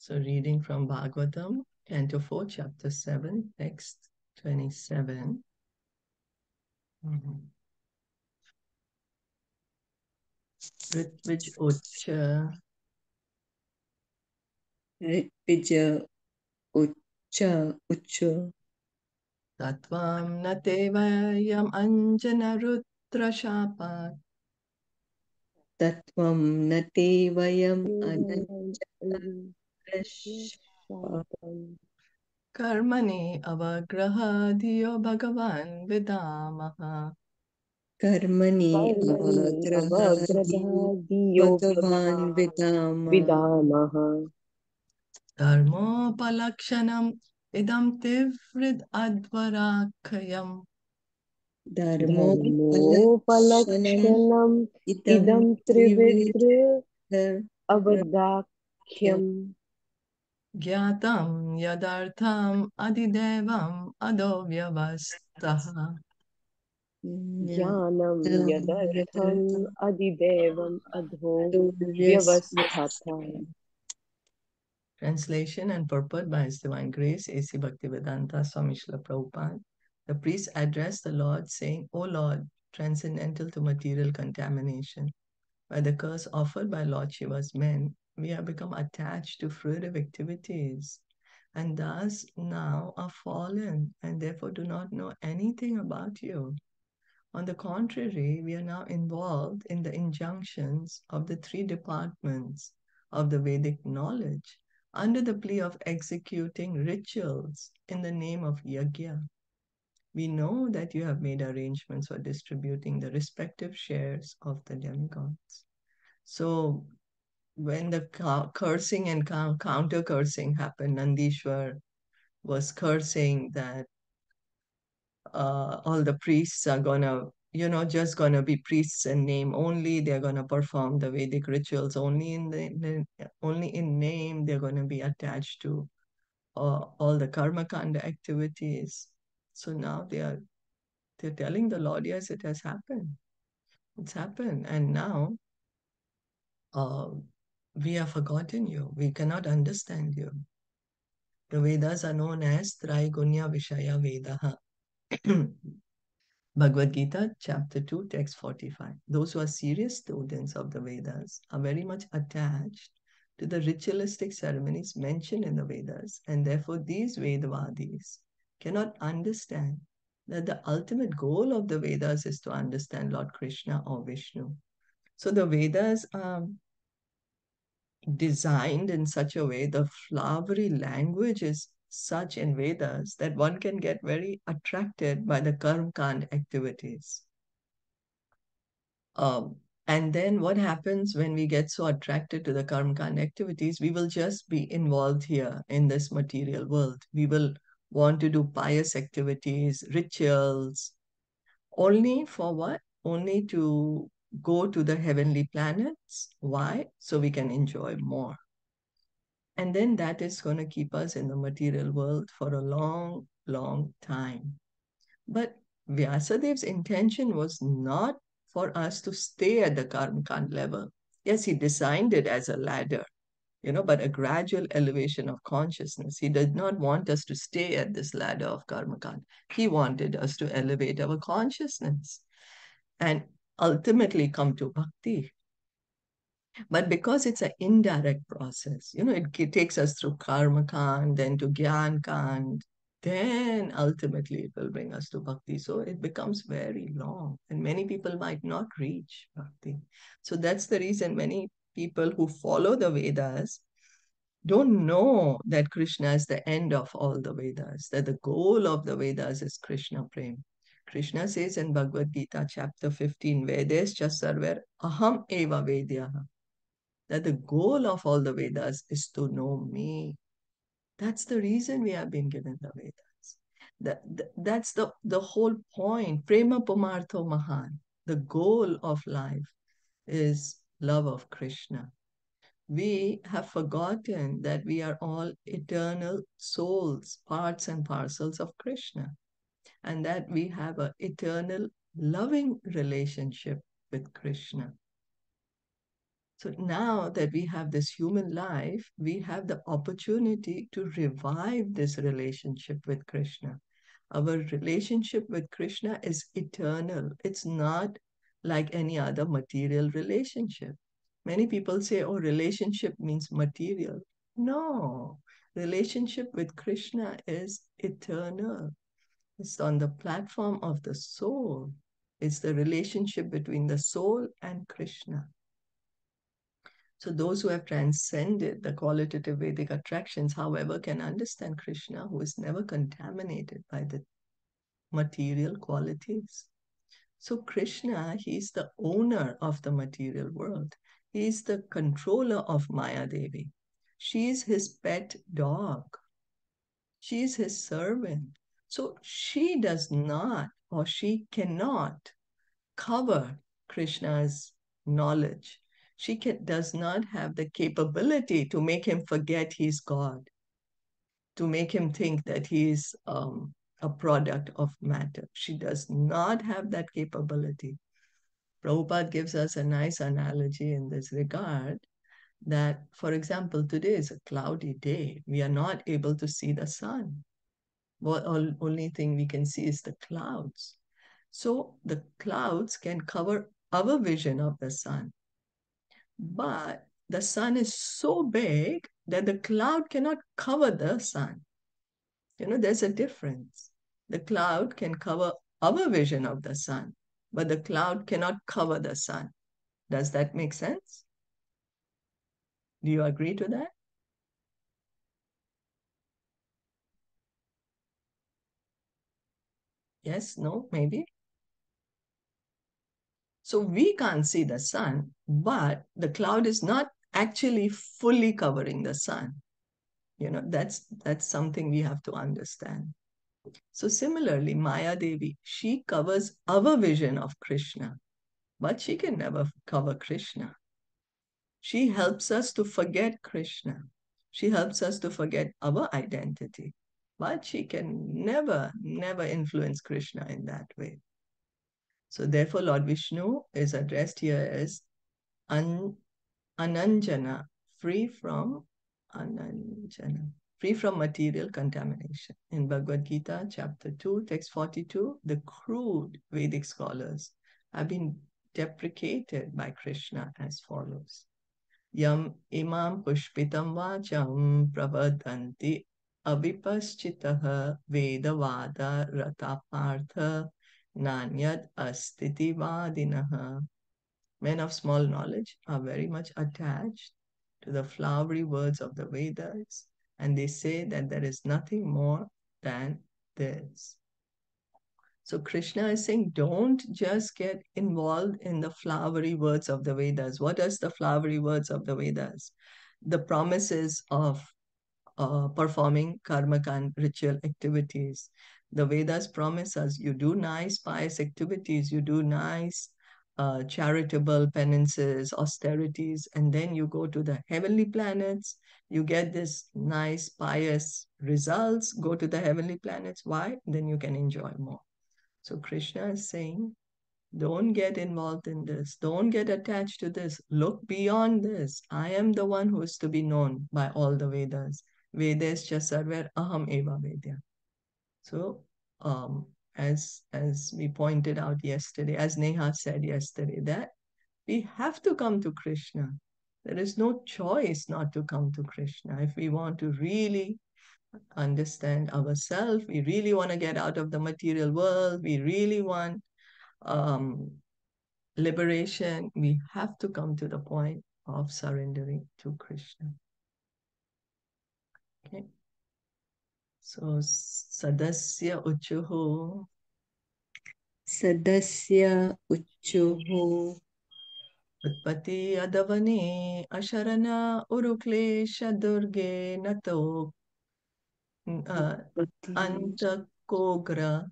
So reading from Bhagavatam, Canto 4, Chapter 7, text 27. Ritvij Ucha Ritvija Ucha Tatvam Natevayam Anjana Rutra Shapat Tattvam Nate Vayam Karmani Avagraha Diyo Bhagavan Vidamaha Karmani Avagrahadiyo Bhagavan Vidama Dharmo Palakshanam Idam Tivrid Advarakayam Dharmopalakshanam idam trividra avadakhyam Gyatam Yadartham Adidevam Adovyavastaha jnanam yadartham adidevam adho vyavasthatha. Translation and purport by His Divine Grace, A.C. Bhaktivedanta Swami Srila Prabhupada. The priest addressed the Lord, saying, O Lord, transcendental to material contamination, by the curse offered by Lord Shiva's men, we have become attached to fruitive activities, and thus now are fallen, and therefore do not know anything about you. On the contrary, we are now involved in the injunctions of the three departments of the Vedic knowledge under the plea of executing rituals in the name of yajna. We know that you have made arrangements for distributing the respective shares of the demigods. So when the cursing and counter cursing happened, Nandishwar was cursing that all the priests are gonna, just gonna be priests in name only. They're gonna perform the Vedic rituals only only in name. They're gonna be attached to all the karma kanda activities. So now they're telling the Lord, yes, it has happened. It's happened, and now uh, we have forgotten you. We cannot understand you. The Vedas are known as Traigunya Vishaya Vedaha. Bhagavad Gita, chapter 2, text 45. Those who are serious students of the Vedas are very much attached to the ritualistic ceremonies mentioned in the Vedas, and therefore these Vedavadis cannot understand that the ultimate goal of the Vedas is to understand Lord Krishna or Vishnu. So the Vedas are designed in such a way, the flowery language is such in Vedas that one can get very attracted by the karma kand activities. And then what happens when we get so attracted to the karma kand activities? We will just be involved here in this material world. We will want to do pious activities, rituals, only for what? Only to go to the heavenly planets. Why? So we can enjoy more. And then that is going to keep us in the material world for a long, long time. But Vyasadev's intention was not for us to stay at the Karmakand level. Yes, he designed it as a ladder, but a gradual elevation of consciousness. He did not want us to stay at this ladder of Karmakand. He wanted us to elevate our consciousness and ultimately come to bhakti. But because it's an indirect process, it takes us through karma kand, then to gyan kand, then ultimately it will bring us to bhakti. So it becomes very long, and many people might not reach bhakti. So that's the reason many people who follow the Vedas don't know that Krishna is the end of all the Vedas, that the goal of the Vedas is Krishna Prem. Krishna says in Bhagavad Gita, chapter 15, Vedes sarver aham eva vedyaha, that the goal of all the Vedas is to know me. That's the reason we have been given the Vedas. That's the whole point. Prema Pumartho Mahan. The goal of life is love of Krishna. We have forgotten that we are all eternal souls, parts and parcels of Krishna, and that we have an eternal loving relationship with Krishna. So now that we have this human life, we have the opportunity to revive this relationship with Krishna. Our relationship with Krishna is eternal. It's not like any other material relationship. Many people say, oh, relationship means material. No, relationship with Krishna is eternal. It's on the platform of the soul. It's the relationship between the soul and Krishna. So those who have transcended the qualitative Vedic attractions, however, can understand Krishna, who is never contaminated by the material qualities. So Krishna, he's the owner of the material world. He's the controller of Maya Devi. She's his pet dog. She's his servant. So she does not or she cannot cover Krishna's knowledge. Does not have the capability to make him forget he's God, to make him think that he is a product of matter. She does not have that capability. Prabhupada gives us a nice analogy in this regard that, for example, today is a cloudy day. We are not able to see the sun. Only thing we can see is the clouds. So the clouds can cover our vision of the sun. But the sun is so big that the cloud cannot cover the sun. There's a difference. The cloud can cover our vision of the sun, but the cloud cannot cover the sun. Does that make sense? Do you agree to that? Yes, no, maybe? So we can't see the sun, but the cloud is not actually fully covering the sun. That's something we have to understand. So similarly, Maya Devi, she covers our vision of Krishna, but she can never cover Krishna. She helps us to forget Krishna. She helps us to forget our identity, but she can never, never influence Krishna in that way. So therefore, Lord Vishnu is addressed here as Ananjana, free from Ananjana, free from material contamination. In Bhagavad Gita, chapter 2, text 42, the crude Vedic scholars have been deprecated by Krishna as follows. Yam imam pushpitam vacham pravadanti avipaschitaha vedavada ratapartha nanyad astiti vadinaha. Men of small knowledge are very much attached to the flowery words of the Vedas, and they say that there is nothing more than this. So Krishna is saying, don't just get involved in the flowery words of the Vedas. What is the flowery words of the Vedas? The promises of performing karma ritual activities. The Vedas promise us you do nice pious activities, you do nice charitable penances, austerities, and then you go to the heavenly planets, you get this nice pious results, go to the heavenly planets. Why? Then you can enjoy more. So Krishna is saying, don't get involved in this. Don't get attached to this. Look beyond this. I am the one who is to be known by all the Vedas. Vedescha sarver aham eva vedya. So, as we pointed out yesterday, as Neha said yesterday, that we have to come to Krishna. There is no choice not to come to Krishna. If we want to really understand ourselves, we really want to get out of the material world, we really want um, liberation, we have to come to the point of surrendering to Krishna. Okay. So sadasya uchuhu. Sadasya uchuhu. Utpati adavani asharana uruklesha durge nato antakogra.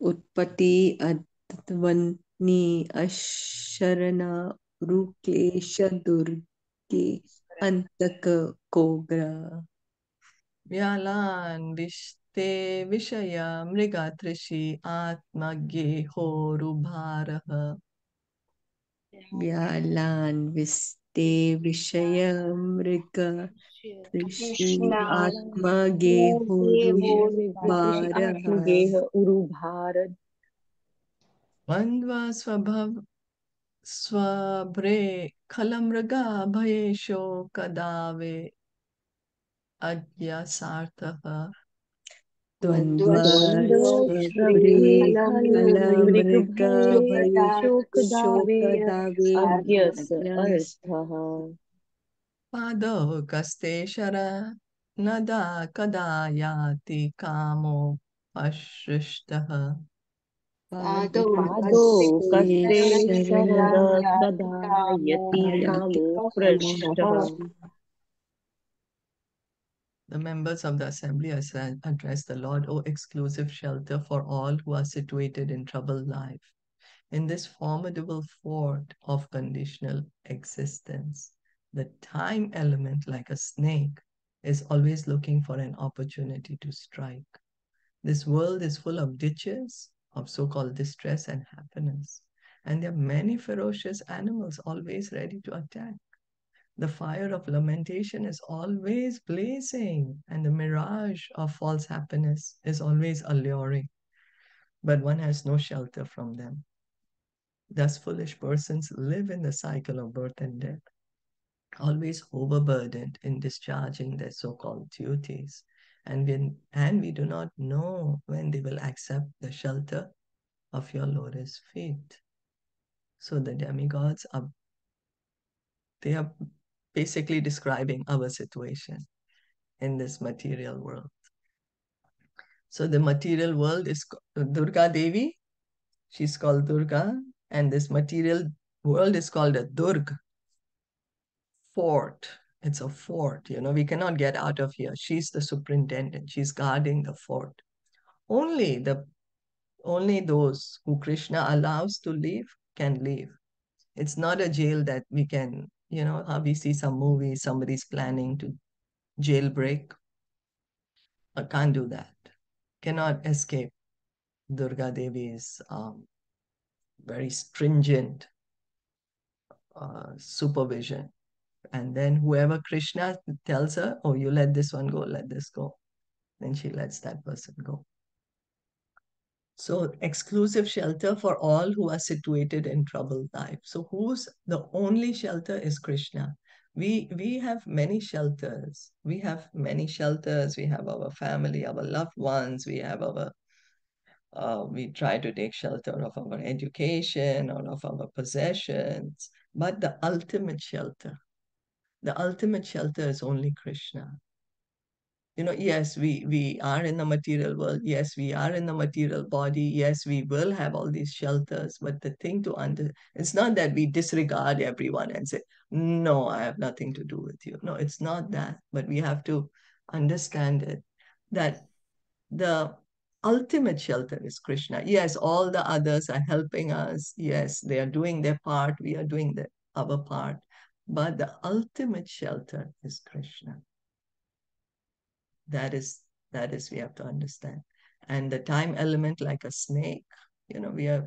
Utpati advani asharana ruklesha durge antaka kogra. Vyalan vishte vishaya mrigatrishi atmagye horubharaha. Vyalan Viste Vishayamrika Rishi Atma Gehuru Bharaha Bandva Swabre Kalamraga Bhayesho Kadave Adya Sartaha Dvandva Shvare Kalamrika Bhaye Shokadave Adya Pado Kaste Shara Nada Kadayati Kamo Ashrishtaha Padukaste Sharada Yati Kamo The members of the assembly address the Lord, O exclusive shelter for all who are situated in troubled life. In this formidable fort of conditional existence, the time element, like a snake, is always looking for an opportunity to strike. This world is full of ditches of so called distress and happiness, and there are many ferocious animals always ready to attack. The fire of lamentation is always blazing, and the mirage of false happiness is always alluring, but one has no shelter from them. Thus, foolish persons live in the cycle of birth and death, always overburdened in discharging their so called duties. And we do not know when they will accept the shelter of your lotus feet. So the demigods are they are basically describing our situation in this material world. So the material world is Durga Devi. She's called Durga, and this material world is called a Durg fort. It's a fort. We cannot get out of here. She's the superintendent. She's guarding the fort. Only those who Krishna allows to leave can leave. It's not a jail that we can, how we see some movies, somebody's planning to jailbreak. I can't do that. Cannot escape Durga Devi's very stringent supervision. And then whoever Krishna tells her, oh, you let this one go, let this go, then she lets that person go. So exclusive shelter for all who are situated in troubled life. So who's the only shelter is Krishna. We have many shelters. We have many shelters. We have our family, our loved ones. We try to take shelter of our education or of our possessions. But the ultimate shelter is only Krishna. Yes, we are in the material world. Yes, we are in the material body. Yes, we will have all these shelters. But the thing to it's not that we disregard everyone and say, no, I have nothing to do with you. No, it's not that. But we have to understand it that the ultimate shelter is Krishna. Yes, all the others are helping us. Yes, they are doing their part. We are doing our part. But the ultimate shelter is Krishna. That is we have to understand. And the time element, like a snake, we are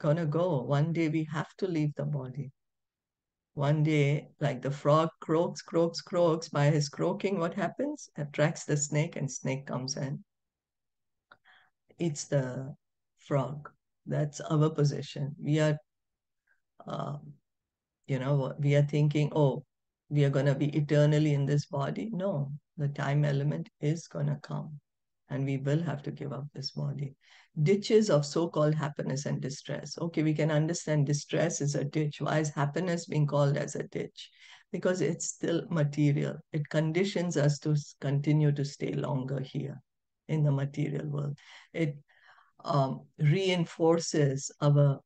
gonna go. One day we have to leave the body. One day, like the frog croaks, croaks, croaks. By his croaking, what happens? Attracts the snake, and snake comes in. It's the frog. That's our position. Um, we are thinking, oh, we are going to be eternally in this body. No, the time element is going to come and we will have to give up this body. Ditches of so-called happiness and distress. Okay, we can understand distress is a ditch. Why is happiness being called as a ditch? Because it's still material. It conditions us to continue to stay longer here in the material world. It reinforces our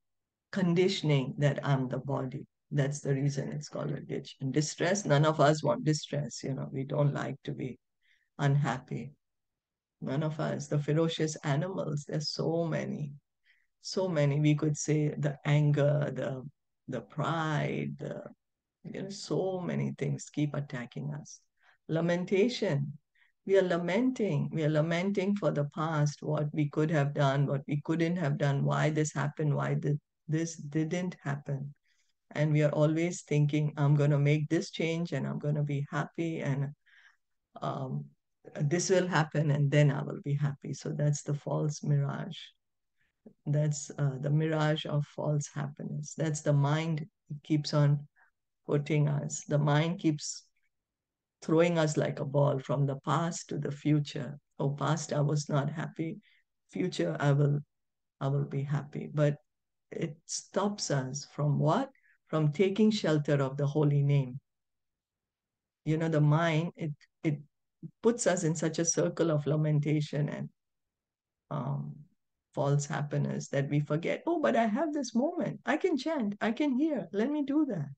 conditioning that I'm the body. That's the reason it's called a ditch. And distress, none of us want distress. We don't like to be unhappy. None of us. The ferocious animals, there's so many. So many. We could say the anger, the pride, so many things keep attacking us. Lamentation. We are lamenting. We are lamenting for the past, what we could have done, what we couldn't have done, why this happened, why this. This didn't happen. And we are always thinking, I'm going to make this change and I'm going to be happy and um, this will happen and then I will be happy. So that's the false mirage. That's the mirage of false happiness. That's the mind keeps on putting us. The mind keeps throwing us like a ball from the past to the future. Oh, past I was not happy. Future I will be happy. But it stops us from what? From taking shelter of the holy name. The mind, it puts us in such a circle of lamentation and um, false happiness that we forget, oh, but I have this moment. I can chant, I can hear. Let me do that.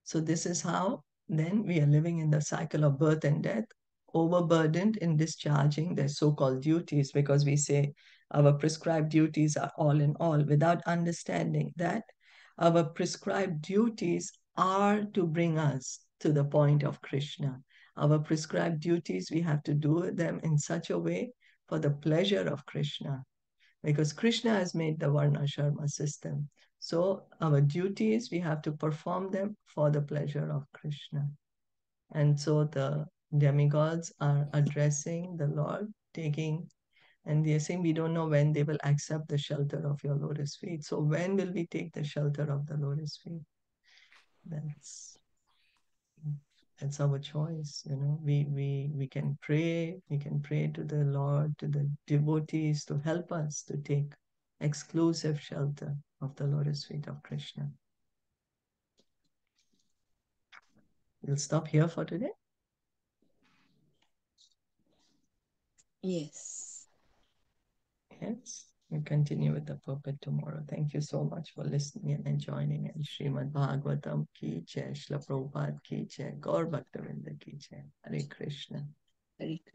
So, this is how then we are living in the cycle of birth and death, overburdened in discharging their so called duties, because we say our prescribed duties are all in all, without understanding that our prescribed duties are to bring us to the point of Krishna. Our prescribed duties, we have to do them in such a way for the pleasure of Krishna, because Krishna has made the Varna Sharma system. So our duties, we have to perform them for the pleasure of Krishna. And so the demigods are addressing the Lord, and they're saying, we don't know when they will accept the shelter of your lotus feet. So when will we take the shelter of the lotus feet? That's that's our choice. We can pray to the Lord, to the devotees, to help us to take exclusive shelter of the lotus feet of Krishna. We'll stop here for today. Yes. Yes, we'll continue with the purport tomorrow. Thank you so much for listening and joining. And Srimad Bhagavatam ki jai, Shila Prabhupada ki jai, Gaur Bhaktavinda ki jai. Hare Krishna. Hare Krishna.